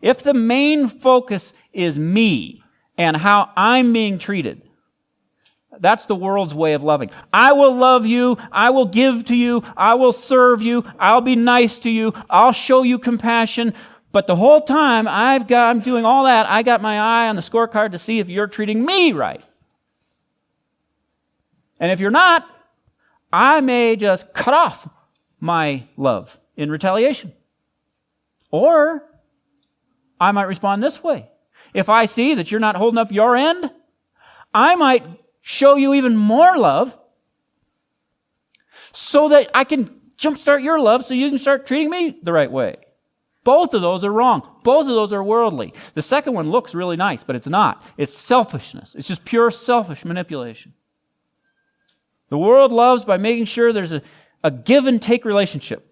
If the main focus is me and how I'm being treated, that's the world's way of loving. I will love you. I will give to you. I will serve you. I'll be nice to you. I'll show you compassion. But the whole time I'm doing all that, I got my eye on the scorecard to see if you're treating me right. And if you're not, I may just cut off my love in retaliation. Or I might respond this way. If I see that you're not holding up your end, I might show you even more love so that I can jumpstart your love so you can start treating me the right way. Both of those are wrong. Both of those are worldly. The second one looks really nice, but it's not. It's selfishness. It's just pure selfish manipulation. The world loves by making sure there's a give and take relationship.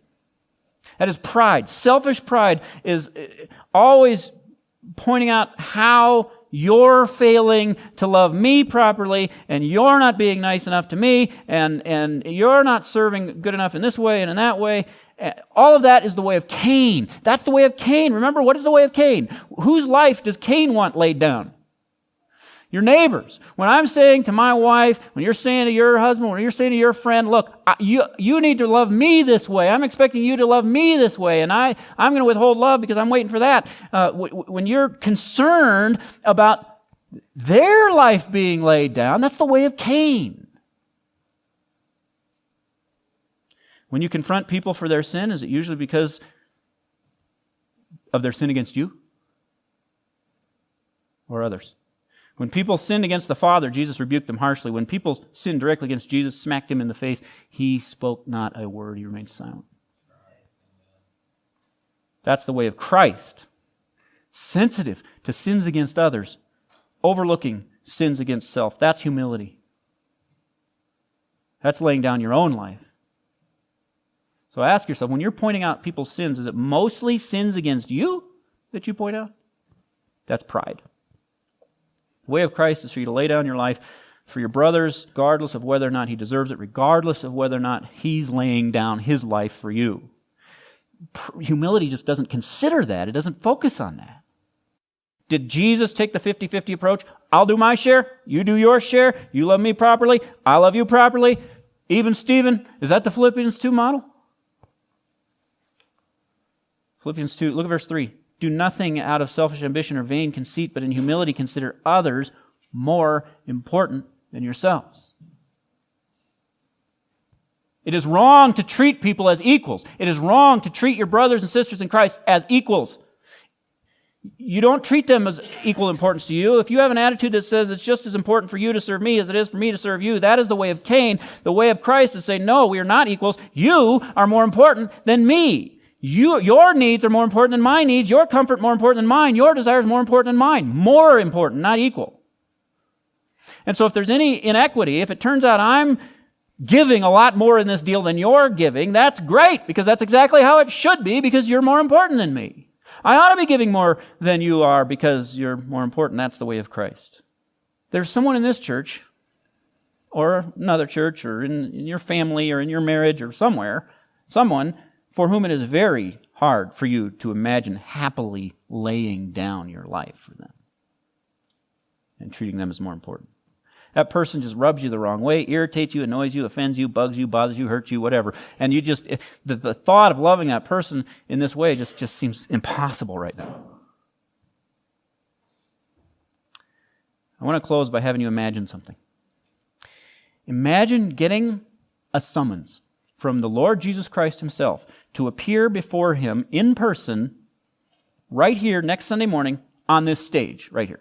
That is pride. Selfish pride is always pointing out how you're failing to love me properly, and you're not being nice enough to me, and you're not serving good enough in this way and in that way. All of that is the way of Cain. That's the way of Cain. Remember, what is the way of Cain? Whose life does Cain want laid down? Your neighbors. When I'm saying to my wife, when you're saying to your husband, when you're saying to your friend, look, you need to love me this way. I'm expecting you to love me this way, and I'm going to withhold love because I'm waiting for that. When you're concerned about their life being laid down, that's the way of Cain. When you confront people for their sin, is it usually because of their sin against you or others? When people sinned against the Father, Jesus rebuked them harshly. When people sinned directly against Jesus, smacked him in the face, he spoke not a word. He remained silent. That's the way of Christ. Sensitive to sins against others, overlooking sins against self. That's humility. That's laying down your own life. So ask yourself, when you're pointing out people's sins, is it mostly sins against you that you point out? That's pride. The way of Christ is for you to lay down your life for your brothers, regardless of whether or not he deserves it, regardless of whether or not he's laying down his life for you. Humility just doesn't consider that. It doesn't focus on that. Did Jesus take the 50-50 approach? I'll do my share, you do your share, you love me properly, I love you properly. Even Stephen, is that the Philippians 2 model? Philippians 2, look at verse 3. Do nothing out of selfish ambition or vain conceit, but in humility consider others more important than yourselves. It is wrong to treat people as equals. It is wrong to treat your brothers and sisters in Christ as equals. You don't treat them as equal importance to you. If you have an attitude that says it's just as important for you to serve me as it is for me to serve you, that is the way of Cain. The way of Christ is to say, no, we are not equals. You are more important than me. Your needs are more important than my needs. Your comfort more important than mine. Your desires more important than mine. More important, not equal. And so if there's any inequity, if it turns out I'm giving a lot more in this deal than you're giving, that's great, because that's exactly how it should be, because you're more important than me. I ought to be giving more than you are because you're more important. That's the way of Christ. There's someone in this church, or another church, or in your family, or in your marriage, or somewhere, someone for whom it is very hard for you to imagine happily laying down your life for them and treating them as more important. That person just rubs you the wrong way, irritates you, annoys you, offends you, bugs you, bothers you, hurts you, whatever. And you just, the thought of loving that person in this way just seems impossible right now. I want to close by having you imagine something. Imagine getting a summons from the Lord Jesus Christ himself to appear before him in person right here next Sunday morning on this stage right here.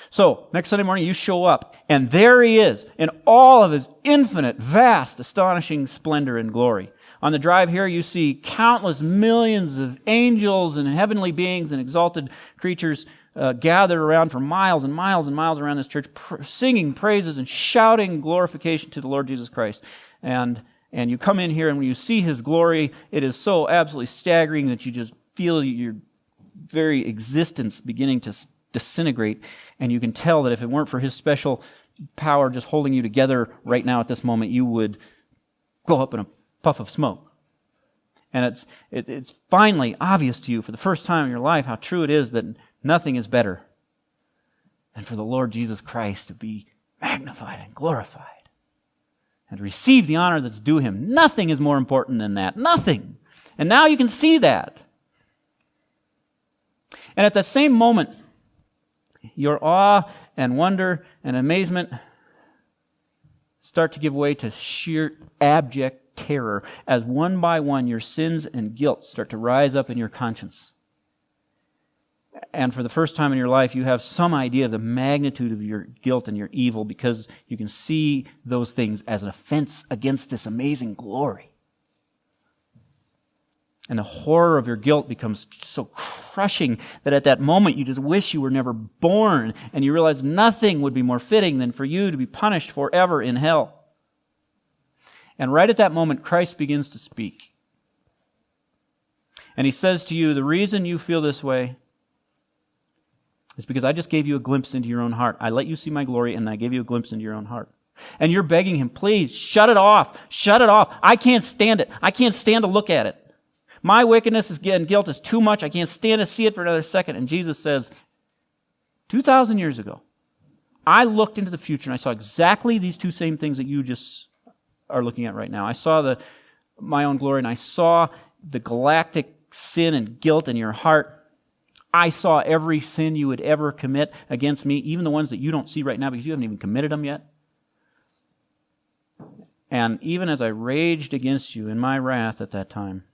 So, next Sunday morning you show up, and there he is in all of his infinite, vast, astonishing splendor and glory. On the drive here you see countless millions of angels and heavenly beings and exalted creatures gathered around for miles and miles and miles around this church, singing praises and shouting glorification to the Lord Jesus Christ. And you come in here, and when you see his glory, it is so absolutely staggering that you just feel your very existence beginning to disintegrate. And you can tell that if it weren't for his special power just holding you together right now at this moment, you would go up in a puff of smoke. And it's finally obvious to you for the first time in your life how true it is that nothing is better than for the Lord Jesus Christ to be magnified and glorified and to receive the honor that's due him. Nothing is more important than that. Nothing. And now you can see that. And at that same moment, your awe and wonder and amazement start to give way to sheer abject terror as one by one your sins and guilt start to rise up in your conscience. And for the first time in your life, you have some idea of the magnitude of your guilt and your evil because you can see those things as an offense against this amazing glory. And the horror of your guilt becomes so crushing that at that moment you just wish you were never born, and you realize nothing would be more fitting than for you to be punished forever in hell. And right at that moment, Christ begins to speak. And he says to you, the reason you feel this way is because I just gave you a glimpse into your own heart. I let you see my glory, and I gave you a glimpse into your own heart. And you're begging him, please, shut it off. Shut it off. I can't stand it. I can't stand to look at it. My wickedness and guilt is too much. I can't stand to see it for another second. And Jesus says, 2,000 years ago, I looked into the future and I saw exactly these two same things that you just are looking at right now. I saw my own glory, and I saw the galactic sin and guilt in your heart. I saw every sin you would ever commit against me, even the ones that you don't see right now because you haven't even committed them yet. And even as I raged against you in my wrath at that time,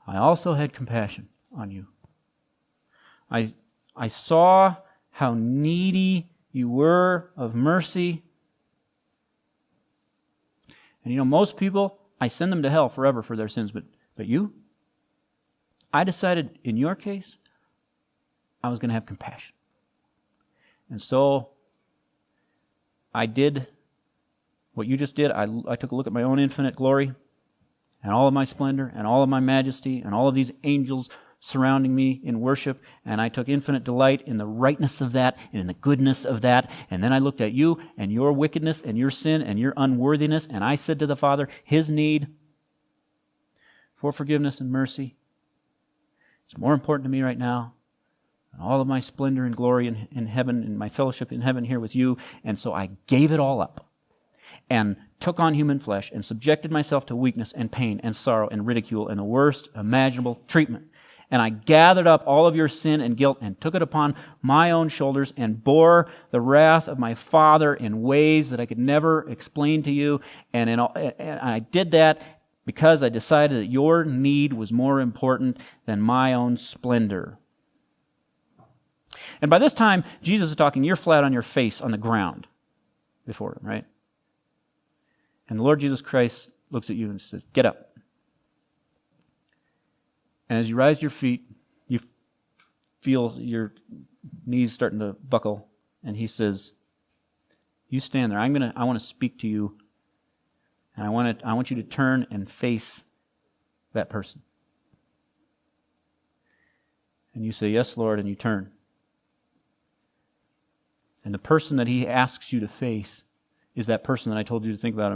I also had compassion on you. I saw how needy you were of mercy. And most people, I send them to hell forever for their sins, but you, I decided in your case, I was going to have compassion. And so I did what you just did. I took a look at my own infinite glory and all of my splendor and all of my majesty and all of these angels surrounding me in worship, and I took infinite delight in the rightness of that and in the goodness of that. And then I looked at you and your wickedness and your sin and your unworthiness, and I said to the Father, his need for forgiveness and mercy is more important to me right now than all of my splendor and glory in heaven and my fellowship in heaven here with you. And so I gave it all up and took on human flesh and subjected myself to weakness and pain and sorrow and ridicule and the worst imaginable treatment. And I gathered up all of your sin and guilt and took it upon my own shoulders and bore the wrath of my Father in ways that I could never explain to you. And I did that because I decided that your need was more important than my own splendor. And by this time, Jesus is talking, you're flat on your face on the ground before him, right? And the Lord Jesus Christ looks at you and says, get up. And as you rise to your feet, you feel your knees starting to buckle. And he says, you stand there. I want to speak to you. And I want you to turn and face that person. And you say, yes, Lord, and you turn. And the person that he asks you to face is that person that I told you to think about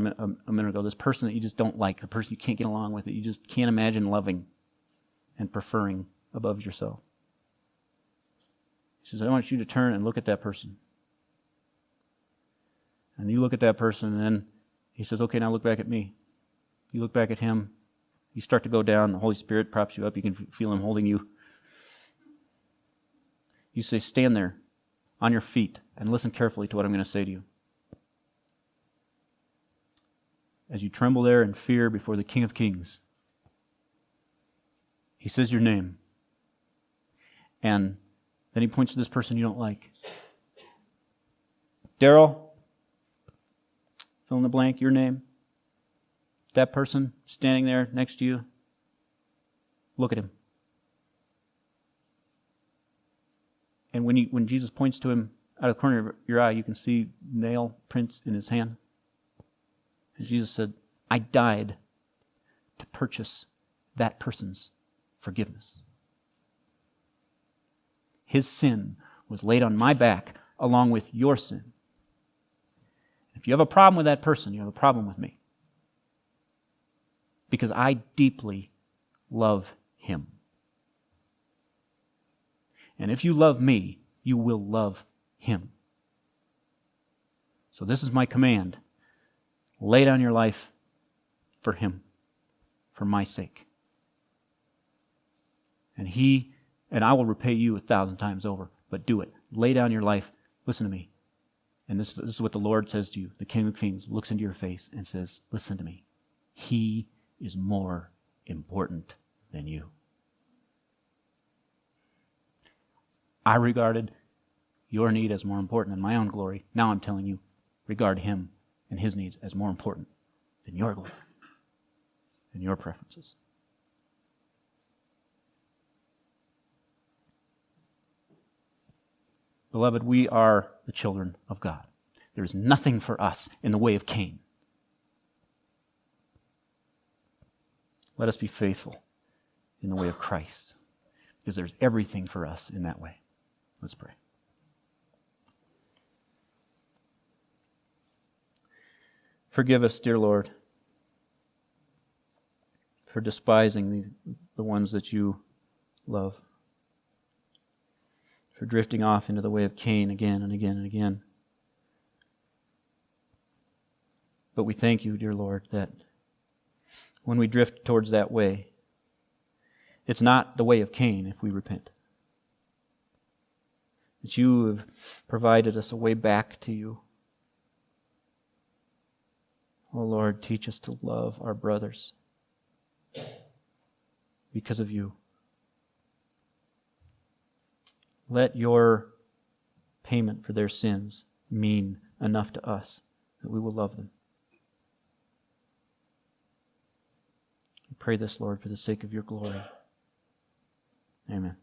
a minute ago, this person that you just don't like, the person you can't get along with, that you just can't imagine loving and preferring above yourself. He says, I want you to turn and look at that person. And you look at that person, and then he says, okay, now look back at me. You look back at him. You start to go down. The Holy Spirit props you up. You can feel him holding you. You say, stand there on your feet and listen carefully to what I'm going to say to you. As you tremble there in fear before the King of Kings, he says your name. And then he points to this person you don't like. Darrell, fill in the blank, your name. That person standing there next to you, look at him. And when Jesus points to him out of the corner of your eye, you can see nail prints in his hand. And Jesus said, I died to purchase that person's forgiveness. His sin was laid on my back along with your sin. If you have a problem with that person, you have a problem with me. because I deeply love him. And if you love me, you will love him. So this is my command. Lay down your life for him, for my sake. And I will repay you 1,000 times over, but do it. Lay down your life. Listen to me. And this is what the Lord says to you. The King of Kings looks into your face and says, listen to me. He is more important than you. I regarded your need as more important than my own glory. Now I'm telling you, regard him and his needs as more important than your glory and your preferences. Beloved, we are the children of God. There is nothing for us in the way of Cain. Let us be faithful in the way of Christ, because there's everything for us in that way. Let's pray. Forgive us, dear Lord, for despising the ones that you love, for drifting off into the way of Cain again and again and again. But we thank you, dear Lord, that when we drift towards that way, it's not the way of Cain if we repent. That you have provided us a way back to you. Oh Lord, teach us to love our brothers because of you. Let your payment for their sins mean enough to us that we will love them. We pray this, Lord, for the sake of your glory. Amen.